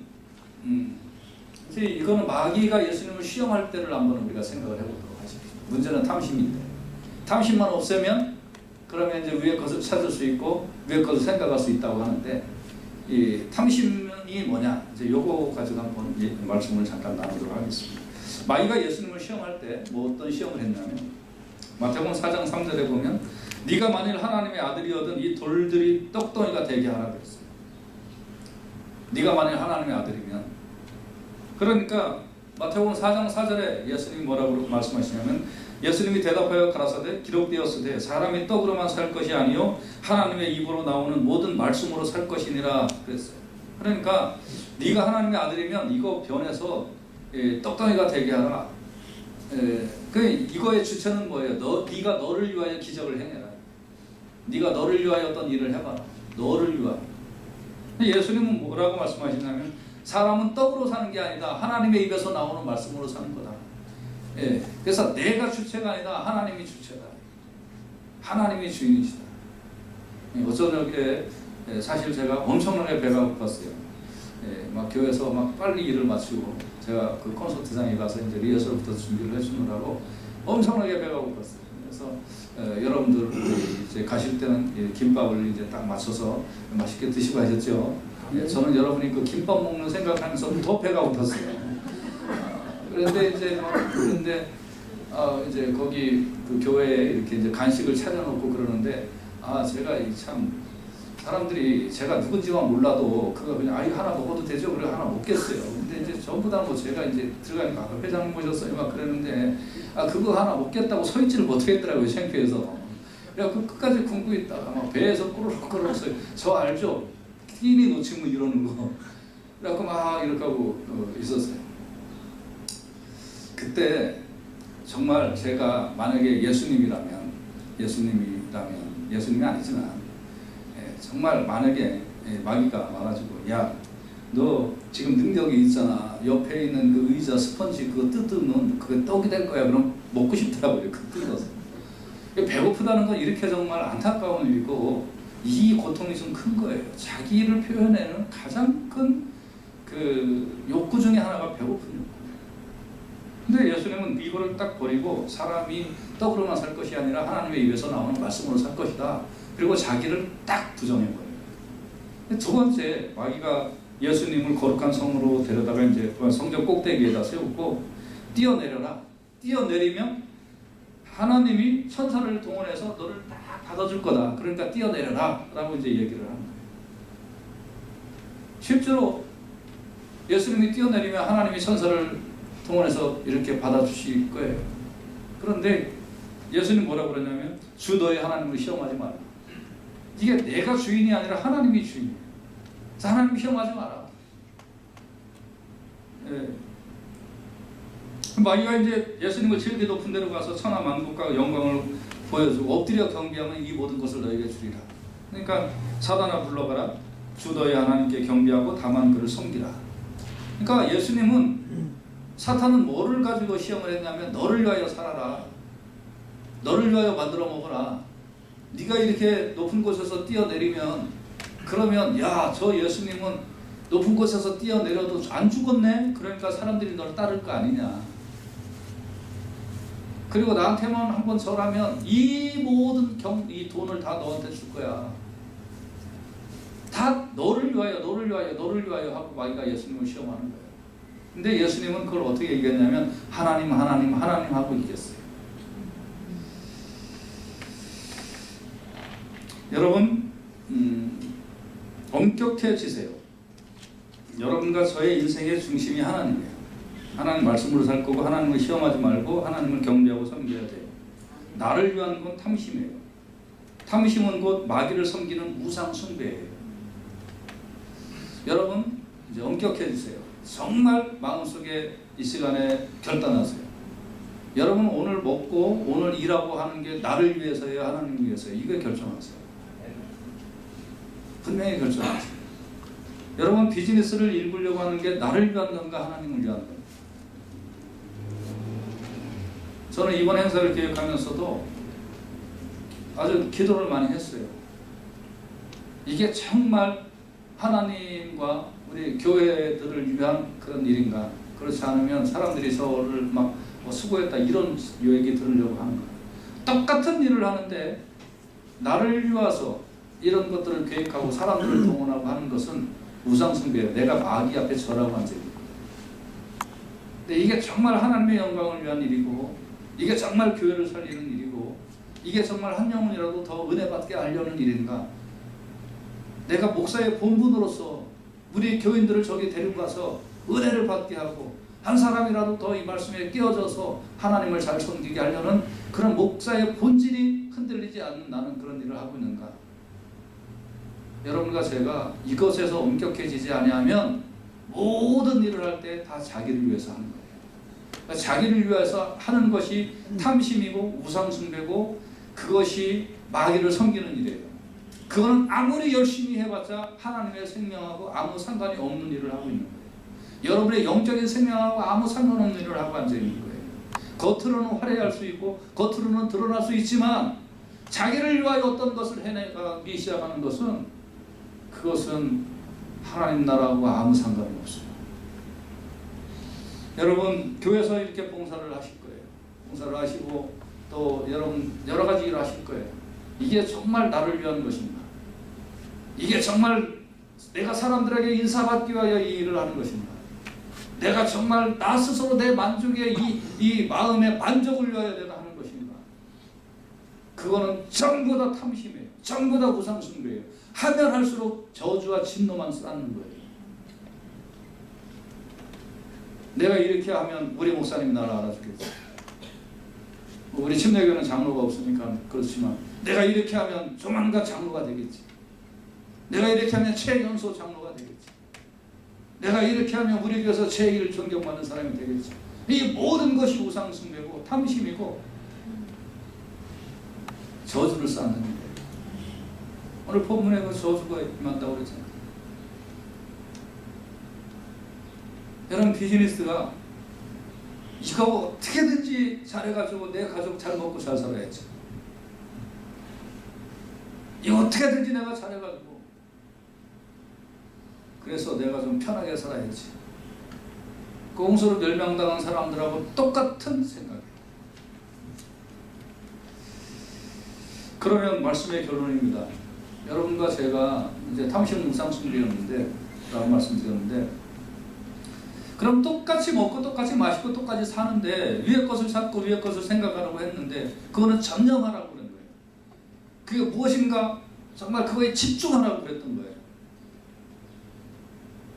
이제 이거는 마귀가 예수님을 시험할 때를 한번 우리가 생각을 해보도록 하십시오. 문제는 탐심인데 탐심만 없애면 그러면 이제 위의 것을 찾을 수 있고 위의 것을 생각할 수 있다고 하는데 이 탐심이 뭐냐 이제 요거 가지고 한번 말씀을 잠깐 나누도록 하겠습니다. 마귀가 예수님을 시험할 때 뭐 어떤 시험을 했냐면 마태복음 4장 3절에 보면 네가 만일 하나님의 아들이거든 이 돌들이 떡덩이가 되게 하라 그랬어요. 네가 만일 하나님의 아들이면 그러니까 마태복음 4장 4절에 예수님이 뭐라고 말씀하시냐면 예수님이 대답하여 가라사대 기록되었으되 사람이 떡으로만 살 것이 아니요 하나님의 입으로 나오는 모든 말씀으로 살 것이니라 그랬어요. 그러니까 네가 하나님의 아들이면 이거 변해서 떡덩이가 되게 하라. 이거의 주체는 뭐예요? 네가 너를 위하여 기적을 행해라. 네가 너를 위하여 어떤 일을 해봐라. 너를 위하여. 예수님은 뭐라고 말씀하시냐면 사람은 떡으로 사는 게 아니다. 하나님의 입에서 나오는 말씀으로 사는 거다. 그래서 내가 주체가 아니다. 하나님이 주체다. 하나님이 주인이시다. 어쩌게 사실 제가 엄청나게 배가 고팠어요. 막 교회에서 막 빨리 일을 마치고 제가 그 콘서트장에 가서 이제 리허설부터 준비를 해주느라고 엄청나게 배가 고팠어요. 그래서 여러분들 이제 가실 때는 김밥을 이제 딱 맞춰서 맛있게 드시고 하셨죠. 저는 여러분이 그 김밥 먹는 생각하면서 더 배가 고팠어요. 그런데 이제 거기 그 교회에 이렇게 이제 간식을 차려놓고 그러는데 제가 참 사람들이 제가 누군지만 몰라도 그거 그냥 이거 하나 먹어도 되죠? 그래 하나 먹겠어요. 근데 이제 전부 다 뭐 제가 이제 들어가니까 회장님 모셨어요 막 그랬는데 그거 하나 먹겠다고 서 있지를 못하겠더라고요 창피해서. 그래서 끝까지 굶고 있다가 막 배에서 꾸르륵꾸르륵 소리. 저 알죠? 끼니 놓치면 이러는 거. 그래갖고 막 이렇게 하고 있었어요. 그때 정말 제가 만약에 예수님이 아니지만 정말 만약에 마귀가 와가지고 야 너 지금 능력이 있잖아. 옆에 있는 그 의자 스펀지 그거 뜯으면 그게 떡이 될 거야. 그럼 먹고 싶더라고요. 그 뜯어서. 배고프다는 건 이렇게 정말 안타까운 일이고 이 고통이 좀 큰 거예요. 자기를 표현하는 가장 큰 그 욕구 중에 하나가 배고픈 욕구. 근데 예수님은 예수님은 이거를 딱 버리고 사람이 떡으로만 살 것이 아니라 하나님의 입에서 나오는 말씀으로 살 것이다. 그리고 자기를 딱 부정해버려요. 두 번째, 마귀가 예수님을 거룩한 성으로 데려다가 이제 성전 꼭대기에다 세우고 뛰어내려라. 뛰어내리면 하나님이 천사를 동원해서 너를 딱 받아줄 거다. 그러니까 뛰어내려라. 라고 이제 얘기를 하는 거예요. 실제로 예수님이 뛰어내리면 하나님이 천사를 동원해서 이렇게 받아주실 거예요. 그런데 예수님 뭐라고 그러냐면 주 너의 하나님을 시험하지 마라. 이게 내가 주인이 아니라 하나님이 주인이에요. 그래서 하나님 시험하지 마라. 예. 마귀가 이제 예수님을 제일 높은 데로 가서 천하 만국과 영광을 보여주고 엎드려 경배하면 이 모든 것을 너에게 주리라. 그러니까 사단아 불러가라. 주 너의 하나님께 경배하고 다만 그를 섬기라. 그러니까 예수님은 사탄은 뭐를 가지고 시험을 했냐면 너를 위하여 살아라. 너를 위하여 만들어 먹어라. 네가 이렇게 높은 곳에서 뛰어내리면 그러면 야, 저 예수님은 높은 곳에서 뛰어내려도 안 죽었네? 그러니까 사람들이 널 따를 거 아니냐. 그리고 나한테만 한번 절하면 이 모든 이 돈을 다 너한테 줄 거야. 다 너를 위하여 너를 위하여 너를 위하여 하고 마귀가 예수님을 시험하는 거예요. 근데 예수님은 그걸 어떻게 이겼냐면 하나님 하나님 하나님 하고 이겼어요. 여러분 엄격해지세요. 여러분과 저의 인생의 중심이 하나님이에요. 하나님 말씀으로 살 거고 하나님을 시험하지 말고 하나님을 경배하고 섬겨야 돼요. 나를 위한 건 탐심이에요. 탐심은 곧 마귀를 섬기는 우상 숭배예요. 여러분 이제 엄격해지세요. 정말 마음속에 이 시간에 결단하세요. 여러분 오늘 먹고 오늘 일하고 하는 게 나를 위해서예요, 하나님을 위해서예요? 이거 결정하세요. 분명히 결정하세요. 여러분 비즈니스를 일구려고 하는 게 나를 위한 건가 하나님을 위한 건가? 저는 이번 행사를 기획하면서도 아주 기도를 많이 했어요. 이게 정말 하나님과 우리 교회들을 위한 그런 일인가? 그렇지 않으면 사람들이 저를 막 수고했다 이런 얘기 들으려고 하는 거예요. 똑같은 일을 하는데 나를 위해서 이런 것들을 계획하고 사람들을 동원하고 하는 것은 우상숭배예요. 내가 마귀 앞에 절하고 앉아 있는 거예요. 근데 이게 정말 하나님의 영광을 위한 일이고 이게 정말 교회를 살리는 일이고 이게 정말 한 영혼이라도 더 은혜 받게 하려는 일인가? 내가 목사의 본분으로서 우리 교인들을 저기 데리고 가서 은혜를 받게 하고 한 사람이라도 더 이 말씀에 끼어져서 하나님을 잘 섬기게 하려는 그런 목사의 본질이 흔들리지 않는 나는 그런 일을 하고 있는가? 여러분과 제가 이것에서 엄격해지지 아니하면 모든 일을 할 때 다 자기를 위해서 하는 거예요. 그러니까 자기를 위해서 하는 것이 탐심이고 우상숭배고 그것이 마귀를 섬기는 일이에요. 그거는 아무리 열심히 해봤자 하나님의 생명하고 아무 상관이 없는 일을 하고 있는 거예요. 여러분의 영적인 생명하고 아무 상관없는 일을 하고 앉아있는 거예요. 겉으로는 화려할 수 있고 겉으로는 드러날 수 있지만 자기를 위하여 어떤 것을 해내기 시작하는 것은 그것은 하나님 나라하고 아무 상관이 없어요. 여러분 교회에서 이렇게 봉사를 하실 거예요. 봉사를 하시고 또 여러분 여러 가지 일을 하실 거예요. 이게 정말 나를 위한 것인가? 이게 정말 내가 사람들에게 인사받기 위하여 이 일을 하는 것인가? 내가 정말 나 스스로 내 만족의 이 마음의 만족을 위하여 내가 하는 것인가? 그거는 전부 다 탐심이에요. 전부 다 우상숭배예요. 하면 할수록 저주와 진노만 쌓는 거예요. 내가 이렇게 하면 우리 목사님이 나를 알아주겠지. 우리 침례교회는 장로가 없으니까 그렇지만 내가 이렇게 하면 조만간 장로가 되겠지. 내가 이렇게 하면 최연소 장로가 되겠지. 내가 이렇게 하면 우리 교회에서 제일 존경받는 사람이 되겠지. 이 모든 것이 우상숭배고 탐심이고 저주를 쌓는 거예요. 오늘 본문에 그 저주가 임한다고 그랬잖아요. 여러분 비즈니스가 이거 어떻게든지 잘해가지고 내 가족 잘 먹고 잘 살아야지. 이거 어떻게든지 내가 잘해가지고 그래서 내가 좀 편하게 살아야지. 그 홍수로 멸망당한 사람들하고 똑같은 생각이에요. 그러면 말씀의 결론입니다. 여러분과 제가 이제 탐식 묵상 순리였는데 라고 말씀드렸는데, 그럼 똑같이 먹고 똑같이 마시고 똑같이 사는데 위의 것을 찾고 위의 것을 생각하라고 했는데 그거는 전념하라고 그런 거예요. 그게 무엇인가 정말 그거에 집중하라고 그랬던 거예요.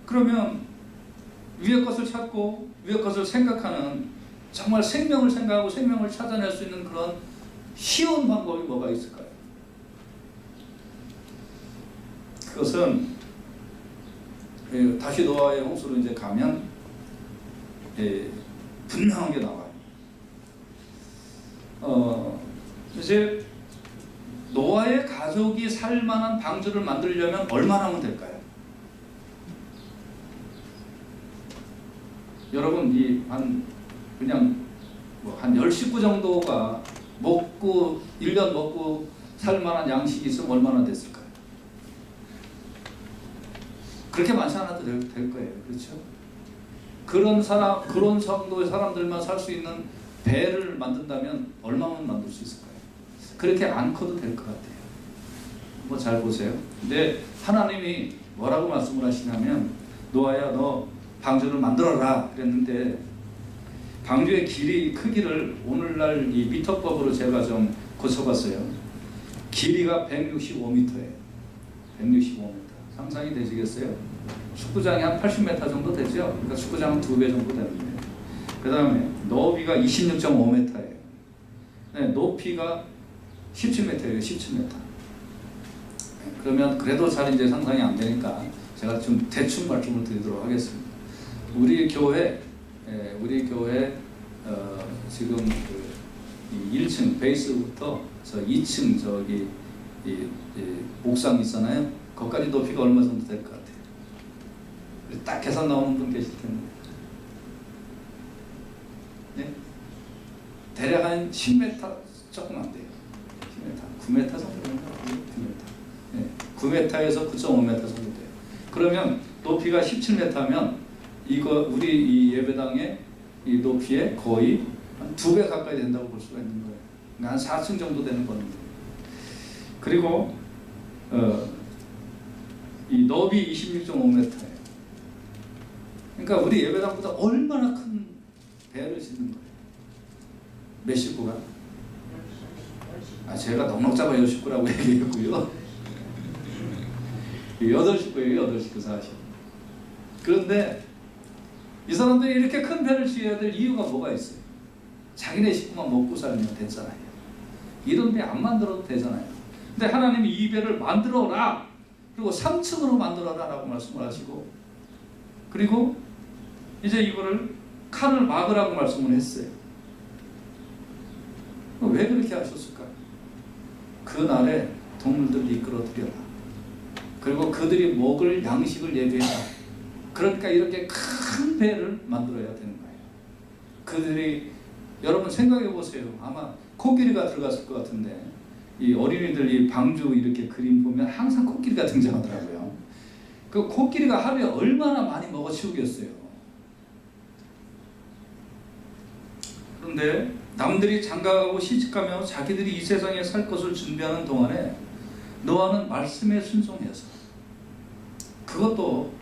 그러면 위의 것을 찾고 위의 것을 생각하는, 정말 생명을 생각하고 생명을 찾아낼 수 있는 그런 쉬운 방법이 뭐가 있을까요? 그것은 다시 노아의 홍수로 이제 가면 분명하게 나와요. 이제 노아의 가족이 살 만한 방주를 만들려면 얼마나 하면 될까요? 여러분, 그냥 한 10식구 정도가 먹고 1년 먹고 살 만한 양식이 있으면 얼마나 됐을까요? 그렇게 많지 않아도 될 거예요. 그렇죠? 그런 정도의 사람들만 살 수 있는 배를 만든다면 얼마만 만들 수 있을까요? 그렇게 안 커도 될 것 같아요. 뭐 잘 보세요. 근데 하나님이 뭐라고 말씀을 하시냐면, 노아야 너 방주를 만들어라 그랬는데, 방주의 크기를 오늘날 이 미터법으로 제가 좀 고쳐봤어요. 길이가 165m예요. 165m. 상상이 되시겠어요? 축구장이 한 80m 정도 되죠? 그러니까 축구장은 2배 정도 되는데, 그 다음에 너비가 26.5m예요. 네, 높이가 17m예요. 17m. 그러면 그래도 잘 이제 상상이 안 되니까 제가 좀 대충 말씀을 드리도록 하겠습니다. 우리 교회 지금 그 1층 베이스부터 저 2층 저기 옥상 있잖아요. 거기까지 높이가 얼마 정도 될 것 같아요? 딱 계산 나오는 분 계실 텐데. 네? 대략 한 10m 조금 안 돼요. 10m, 9m 정도 되는 것 같아요. 9m. 네. 9m에서 9.5m 정도 돼요. 그러면 높이가 17m면 이거 우리 이 예배당의 이 높이에 거의 한 2배 가까이 된다고 볼 수가 있는 거예요. 그러니까 한 4층 정도 되는 건데. 그리고 이 너비 26.5m예요. 그러니까 우리 예배당보다 얼마나 큰 배를 짓는 거예요. 몇 식구가? 제가 넉넉 잡아 10식구라고 얘기했고요. 8식구예요. 8식구 40. 그런데 이 사람들이 이렇게 큰 배를 지어야 될 이유가 뭐가 있어요? 자기네 식구만 먹고 살면 됐잖아요. 이런 배 안 만들어도 되잖아요. 근데 하나님이 이 배를 만들어라, 그리고 3층으로 만들어라 라고 말씀을 하시고, 그리고 이제 이거를 칸을 막으라고 말씀을 했어요. 왜 그렇게 하셨을까? 그날에 동물들을 이끌어들여라, 그리고 그들이 먹을 양식을 예비해라. 그러니까 이렇게 큰 배를 만들어야 되는 거예요. 그들이, 여러분 생각해 보세요. 아마 코끼리가 들어갔을 것 같은데, 이 어린이들 이 방주 이렇게 그림 보면 항상 코끼리가 등장하더라고요. 그 코끼리가 하루에 얼마나 많이 먹어 치우겠어요. 그런데 남들이 장가가고 시집가며 자기들이 이 세상에 살 것을 준비하는 동안에 노아는 말씀에 순종해서, 그것도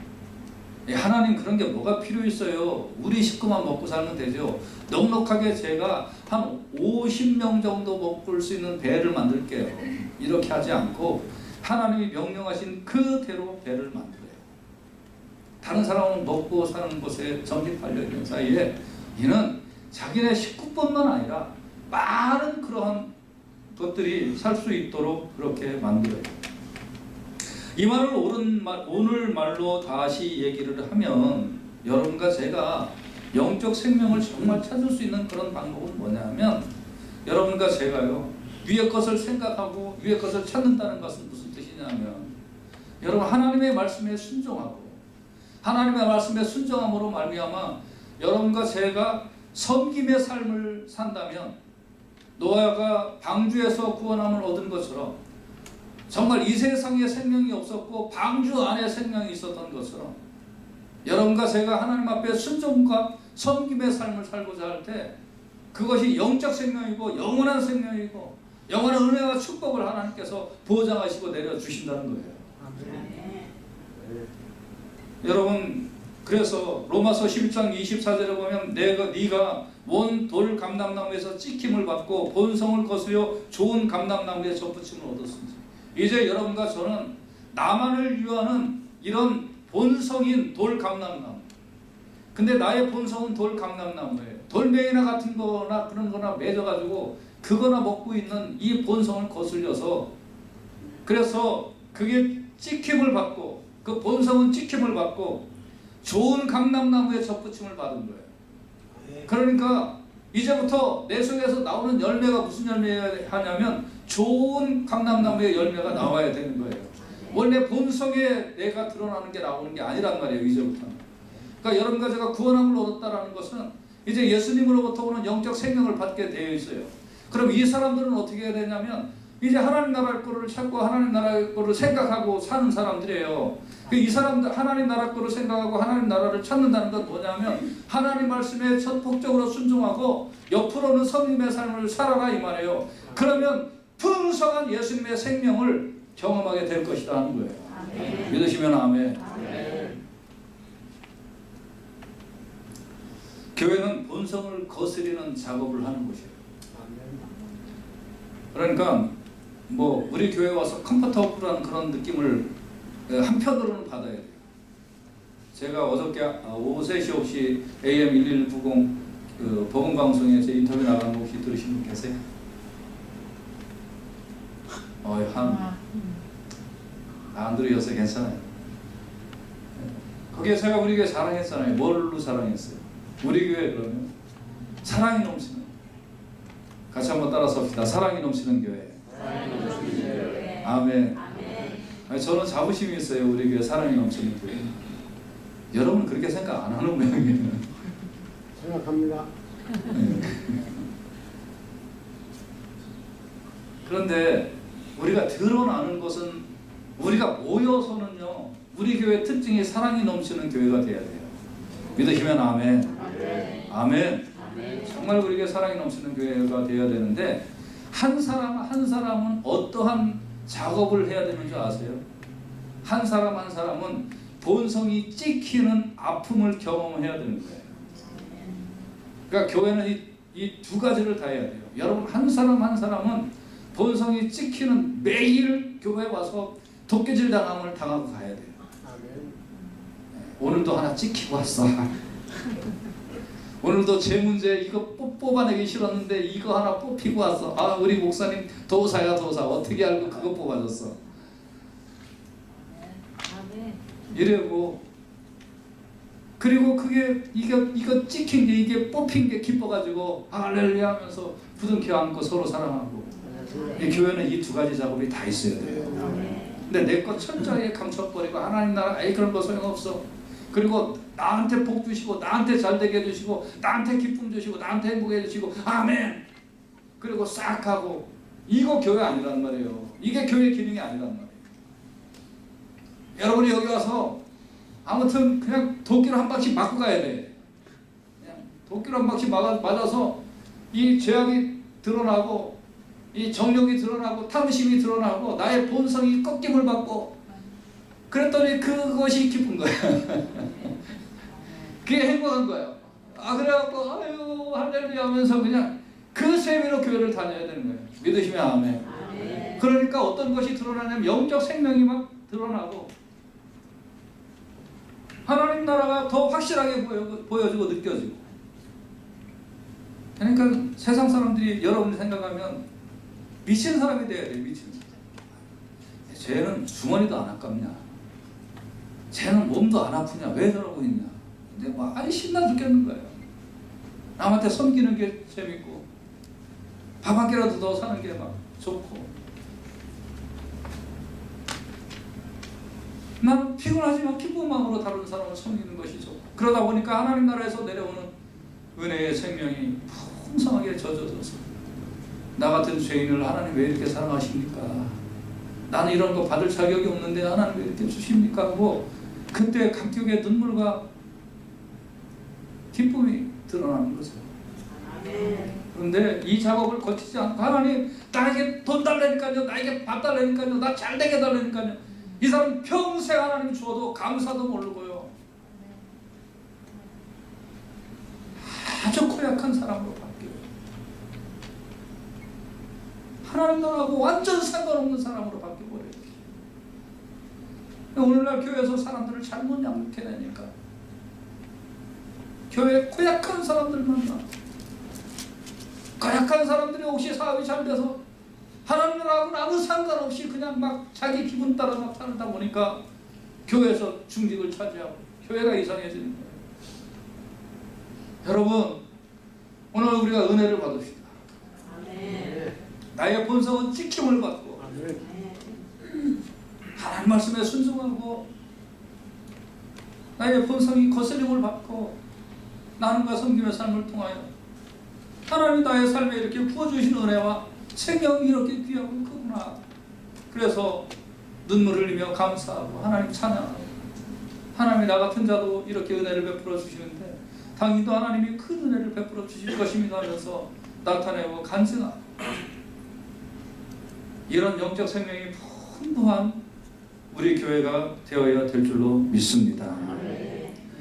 하나님 그런 게 뭐가 필요 있어요? 우리 식구만 먹고 살면 되죠. 넉넉하게 제가 한 50명 정도 먹을 수 있는 배를 만들게요. 이렇게 하지 않고 하나님이 명령하신 그대로 배를 만들어요. 다른 사람은 먹고 사는 곳에 전립하려 있는 사이에 이는 자기네 식구뿐만 아니라 많은 그러한 것들이 살 수 있도록 그렇게 만들어요. 이 말을 오늘 말로 다시 얘기를 하면, 여러분과 제가 영적 생명을 정말 찾을 수 있는 그런 방법은 뭐냐면, 여러분과 제가요 위의 것을 생각하고 위의 것을 찾는다는 것은 무슨 뜻이냐면, 여러분 하나님의 말씀에 순종하고 하나님의 말씀에 순종함으로 말미암아 여러분과 제가 섬김의 삶을 산다면, 노아가 방주에서 구원함을 얻은 것처럼 정말 이 세상에 생명이 없었고 방주 안에 생명이 있었던 것처럼, 여러분과 제가 하나님 앞에 순종과 섬김의 삶을 살고자 할 때 그것이 영적 생명이고 영원한 생명이고 영원한 은혜와 축복을 하나님께서 보장하시고 내려주신다는 거예요. 여러분, 그래서 로마서 11장 24절에 보면 네가 원 돌 감람나무에서 찍힘을 받고 본성을 거스려 좋은 감람나무에 접붙임을 얻었습니다. 이제 여러분과 저는 나만을 위하는 이런 본성인 돌 감람나무, 근데 나의 본성은 돌 감람나무예요. 돌멩이나 같은 거나 그런 거나 맺어가지고 그거나 먹고 있는 이 본성을 거슬려서, 그래서 그게 찍힘을 받고, 그 본성은 찍힘을 받고 좋은 감람나무에 접붙임을 받은 거예요. 그러니까 이제부터 내 속에서 나오는 열매가 무슨 열매하냐면 좋은 감람나무의 열매가 나와야 되는 거예요. 원래 본성에 내가 드러나는 게 나오는 게 아니란 말이에요. 이제부터는. 그러니까 여러분과 제가 구원함을 얻었다라는 것은 이제 예수님으로부터 오는 영적 생명을 받게 되어 있어요. 그럼 이 사람들은 어떻게 해야 되냐면 이제 하나님 나라 거를 찾고 하나님 나라 거를 생각하고 사는 사람들이에요. 이 사람들 하나님 나라 거를 생각하고 하나님 나라를 찾는다는 건 뭐냐면 하나님 말씀에 전폭적으로 순종하고 옆으로는 성님의 삶을 살아라 이 말이에요. 그러면 풍성한 예수님의 생명을 경험하게 될 것이다 하는 거예요. 아멘. 믿으시면 아멘. 아멘. 교회는 본성을 거스리는 작업을 하는 곳이에요. 그러니까 뭐 우리 교회 와서 컴포터블한 그런 느낌을 한편으로는 받아야 돼요. 제가 어저께 오후 3시 혹시 AM 1190 그 복음방송에 제 인터뷰 나간 거 혹시 들으신 분 계세요? 안 들으셔서 괜찮아요. 거기에 제가 우리 교회 자랑했잖아요. 뭘로 자랑했어요? 우리 교회 그러면 사랑이 넘치는, 같이 한번 따라서 합시다. 사랑이 넘치는 교회. 아멘. 아니, 저는 자부심이 있어요. 우리 교회 사랑이 넘치는 교회. 여러분은 그렇게 생각 안 하는 모양이에요. 생각합니다. 그런데 우리가 드러나는 것은 우리가 모여서는요, 우리 교회 특징이 사랑이 넘치는 교회가 돼야 돼요. 믿으시면 아멘. 아멘. 정말 우리 교회 사랑이 넘치는 교회가 되어야 되는데 한 사람 한 사람은 어떠한 작업을 해야 되는 줄 아세요? 한 사람 한 사람은 본성이 찍히는 아픔을 경험해야 되는 거예요. 그러니까 교회는 이 두 가지를 다 해야 돼요. 여러분 한 사람 한 사람은 본성이 찍히는, 매일 교회 와서 도끼질 당함을 당하고 가야 돼요. 오늘도 하나 찍히고 왔어. 오늘도 제 문제 이거 뽑아내기 싫었는데 이거 하나 뽑히고 왔어. 아, 우리 목사님 도사야 도사. 어떻게 알고 그거 뽑아줬어. 이래고, 그리고 그게 이거 찍힌 게, 이게 뽑힌 게 기뻐가지고 할렐루야 하면서 부둥켜 안고 서로 사랑하고. 이 교회는 이 두 가지 작업이 다 있어야 돼요. 근데 내 것 철저하게 감춰버리고 하나님 나라 에이 그런 거 소용없어. 그리고 나한테 복 주시고 나한테 잘되게 해주시고 나한테 기쁨 주시고 나한테 행복해 주시고 아멘. 그리고 싹 하고, 이거 교회 아니란 말이에요. 이게 교회 기능이 아니란 말이에요. 여러분이 여기 와서 아무튼 그냥 도끼로 한 방씩 맞고 가야 돼. 그냥 도끼로 한 방씩 맞아서 이 죄악이 드러나고 이 정욕이 드러나고 탐심이 드러나고 나의 본성이 꺾임을 받고, 그랬더니 그것이 기쁜 거야. 그게 행복한 거예요. 아, 그래갖고 아유 할렐루야 하면서 그냥 그 세미로 교회를 다녀야 되는 거예요. 믿으시면 아멘. 아멘. 그러니까 어떤 것이 드러나냐면 영적 생명이 막 드러나고 하나님 나라가 더 확실하게 보여지고 느껴지고. 그러니까 세상 사람들이 여러분이 생각하면 미친 사람이 돼야 돼요. 미친 사람. 쟤는 주머니도 안 아깝냐, 쟤는 몸도 안 아프냐, 왜 저러고 있냐. 근데 막 아니 신나 죽겠는 거예요. 남한테 섬기는 게 재밌고 밥 한 끼라도 더 사는 게 막 좋고. 나는 피곤하지만 기쁜 마음으로 다른 사람을 섬기는 것이 좋고. 그러다 보니까 하나님 나라에서 내려오는 은혜의 생명이 풍성하게 젖어져서 나 같은 죄인을 하나님 왜 이렇게 사랑하십니까? 나는 이런 거 받을 자격이 없는데 하나님 왜 이렇게 주십니까? 하고 그때 감격의 눈물과 기쁨이 드러나는 거죠. 그런데 이 작업을 거치지 않고 하나님 나에게 돈 달라니까요, 나에게 밥 달라니까요, 나 잘되게 해달라니까요, 이 사람 평생 하나님 주어도 감사도 모르고요, 아주 고약한 사람으로 바뀌어요. 하나님 나라하고 완전 상관없는 사람으로 바뀌어버려요. 오늘날 교회에서 사람들을 잘못 양육해내니까 교회 고약한 사람들 만나, 고약한 사람들이 혹시 사업이 잘 돼서 하나님하고는 아무 상관없이 그냥 막 자기 기분 따라 막 살다 보니까 교회에서 중직을 차지하고 교회가 이상해지는 거예요. 여러분, 오늘 우리가 은혜를 받읍시다. 나의 본성은 찍힘을 받고 하나님 말씀에 순종하고 나의 본성이 거스림을 받고 나눔과 섬김의 삶을 통하여 하나님이 나의 삶에 이렇게 부어주신 은혜와 생명이 이렇게 귀하고 크구나. 그래서 눈물을 흘리며 감사하고 하나님 찬양하고, 하나님이 나 같은 자도 이렇게 은혜를 베풀어 주시는데 당신도 하나님이 큰 은혜를 베풀어 주실 것입니다 하면서 나타내고 간증하고, 이런 영적 생명이 풍부한 우리 교회가 되어야 될 줄로 믿습니다.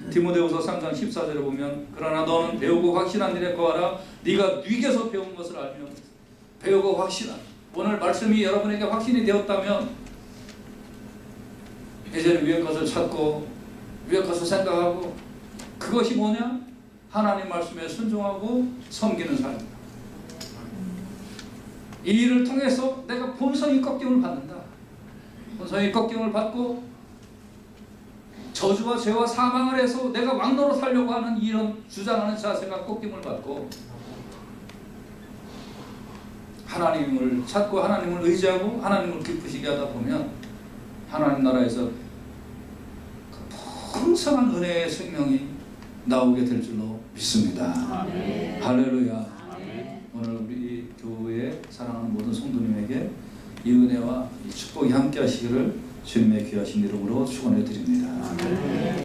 디모데후서 3장 14절에 보면 그러나 너는 배우고 확신한 일에 거하라. 네가 위에서 배운 것을 알면, 배우고 확신한, 오늘 말씀이 여러분에게 확신이 되었다면 이제는 위의 것을 찾고 위의 것을 생각하고, 그것이 뭐냐? 하나님 말씀에 순종하고 섬기는 삶이다. 이 일을 통해서 내가 본성이 꺾임을 받는다. 본성이 꺾임을 받고 저주와 죄와 사망을 해서 내가 왕노로 살려고 하는 이런 주장하는 자세가 꺾임을 받고 하나님을 찾고 하나님을 의지하고 하나님을 기쁘시게 하다 보면 하나님 나라에서 그 풍성한 은혜의 생명이 나오게 될 줄로 믿습니다. 아멘. 할렐루야. 아멘. 오늘 우리 교회에 사랑하는 모든 성도님에게 이 은혜와 이 축복이 함께 하시기를 주님의 귀하신 이름으로 축원해 드립니다. 아멘.